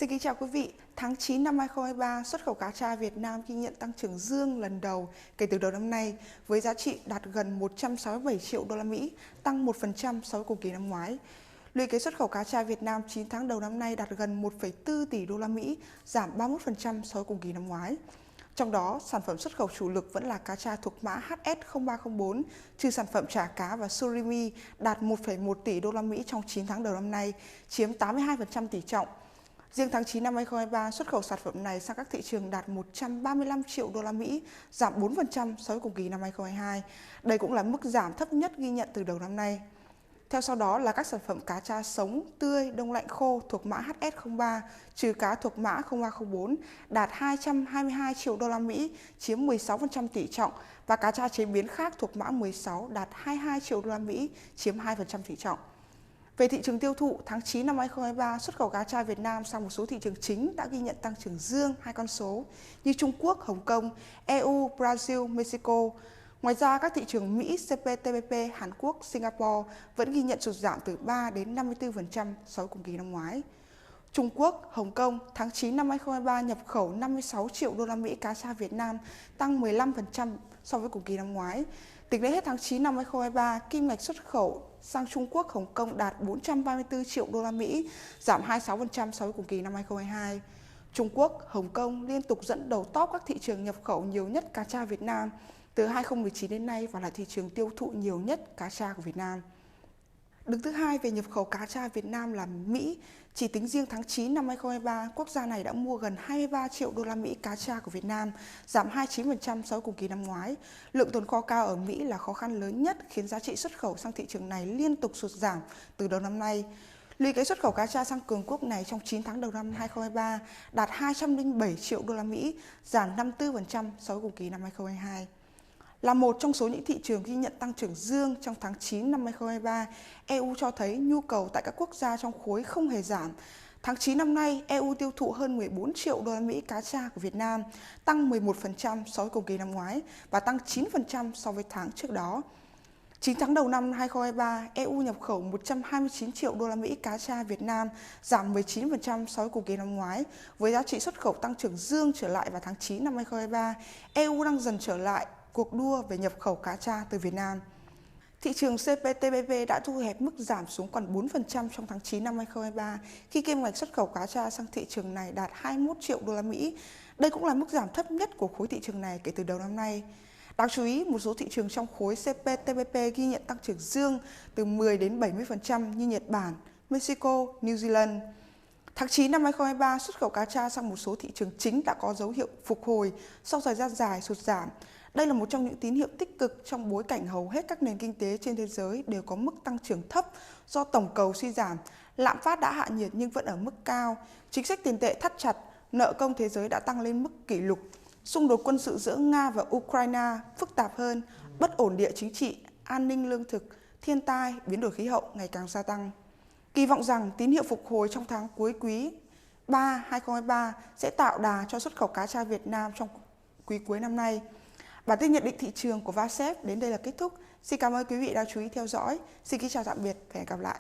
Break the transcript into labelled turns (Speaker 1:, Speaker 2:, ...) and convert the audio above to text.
Speaker 1: Xin kính chào quý vị. Tháng 9 năm 2023, xuất khẩu cá tra Việt Nam ghi nhận tăng trưởng dương lần đầu kể từ đầu năm nay với giá trị đạt gần 167 triệu đô la Mỹ, tăng 1% so với cùng kỳ năm ngoái. Lũy kế xuất khẩu cá tra Việt Nam 9 tháng đầu năm nay đạt gần 1,4 tỷ đô la Mỹ, giảm 31% so với cùng kỳ năm ngoái. Trong đó, sản phẩm xuất khẩu chủ lực vẫn là cá tra thuộc mã HS0304, trừ sản phẩm chả cá và surimi đạt 1,1 tỷ đô la Mỹ trong 9 tháng đầu năm nay, chiếm 82% tỷ trọng. Riêng tháng 9 năm 2023, xuất khẩu sản phẩm này sang các thị trường đạt 135 triệu đô la Mỹ, giảm 4% so với cùng kỳ năm 2022. Đây cũng là mức giảm thấp nhất ghi nhận từ đầu năm nay. Theo sau đó là các sản phẩm cá tra sống, tươi, đông lạnh khô thuộc mã HS03, trừ cá thuộc mã 0304, đạt 222 triệu đô la Mỹ, chiếm 16% tỷ trọng, và cá tra chế biến khác thuộc mã 16 đạt 22 triệu đô la Mỹ, chiếm 2% tỷ trọng. Về thị trường tiêu thụ, tháng 9 năm 2023, xuất khẩu cá tra Việt Nam sang một số thị trường chính đã ghi nhận tăng trưởng dương hai con số như Trung Quốc, Hồng Kông, EU, Brazil, Mexico. Ngoài ra, các thị trường Mỹ, CPTPP, Hàn Quốc, Singapore vẫn ghi nhận sụt giảm từ 3 đến 54% so với cùng kỳ năm ngoái. Trung Quốc, Hồng Kông tháng 9 năm 2023 nhập khẩu 56 triệu đô la Mỹ cá tra Việt Nam, tăng 15% so với cùng kỳ năm ngoái. Tính đến hết tháng 9 năm 2023, kim ngạch xuất khẩu sang Trung Quốc, Hồng Kông đạt 434 triệu đô la Mỹ, giảm 26% so với cùng kỳ năm 2022. Trung Quốc, Hồng Kông liên tục dẫn đầu top các thị trường nhập khẩu nhiều nhất cá tra Việt Nam từ 2019 đến nay và là thị trường tiêu thụ nhiều nhất cá tra của Việt Nam. Đứng thứ hai về nhập khẩu cá tra Việt Nam là Mỹ. Chỉ tính riêng tháng 9 năm 2023, quốc gia này đã mua gần 23 triệu đô la Mỹ cá tra của Việt Nam, giảm 29% so với cùng kỳ năm ngoái. Lượng tồn kho cao ở Mỹ là khó khăn lớn nhất khiến giá trị xuất khẩu sang thị trường này liên tục sụt giảm từ đầu năm nay. Lũy kế xuất khẩu cá tra sang cường quốc này trong 9 tháng đầu năm 2023 đạt 207 triệu đô la Mỹ, giảm 54% so với cùng kỳ năm 2022. Là một trong số những thị trường ghi nhận tăng trưởng dương trong tháng 9 năm 2023, EU cho thấy nhu cầu tại các quốc gia trong khối không hề giảm. Tháng 9 năm nay, EU tiêu thụ hơn 14 triệu đô la Mỹ cá tra của Việt Nam, tăng 11% so với cùng kỳ năm ngoái và tăng 9% so với tháng trước đó. 9 tháng đầu năm 2023, EU nhập khẩu 129 triệu đô la Mỹ cá tra Việt Nam, giảm 19% so với cùng kỳ năm ngoái. Với giá trị xuất khẩu tăng trưởng dương trở lại vào tháng 9 năm 2023, EU đang dần trở lại cuộc đua về nhập khẩu cá tra từ Việt Nam. Thị trường CPTPP đã thu hẹp mức giảm xuống còn 4% trong tháng 9 năm 2023 khi kim ngạch xuất khẩu cá tra sang thị trường này đạt 21 triệu đô la Mỹ. Đây cũng là mức giảm thấp nhất của khối thị trường này kể từ đầu năm nay. Đáng chú ý, một số thị trường trong khối CPTPP ghi nhận tăng trưởng dương từ 10 đến 70% như Nhật Bản, Mexico, New Zealand. Tháng 9 năm 2023, xuất khẩu cá tra sang một số thị trường chính đã có dấu hiệu phục hồi sau thời gian dài sụt giảm. Đây là một trong những tín hiệu tích cực trong bối cảnh hầu hết các nền kinh tế trên thế giới đều có mức tăng trưởng thấp do tổng cầu suy giảm, lạm phát đã hạ nhiệt nhưng vẫn ở mức cao, chính sách tiền tệ thắt chặt, nợ công thế giới đã tăng lên mức kỷ lục, xung đột quân sự giữa Nga và Ukraine phức tạp hơn, bất ổn địa chính trị, an ninh lương thực, thiên tai, biến đổi khí hậu ngày càng gia tăng. Kỳ vọng rằng tín hiệu phục hồi trong tháng cuối quý 3 2023 sẽ tạo đà cho xuất khẩu cá tra Việt Nam trong quý cuối năm nay. Bản tin nhận định thị trường của VASEP đến đây là kết thúc. Xin cảm ơn quý vị đã chú ý theo dõi. Xin kính chào tạm biệt và hẹn gặp lại.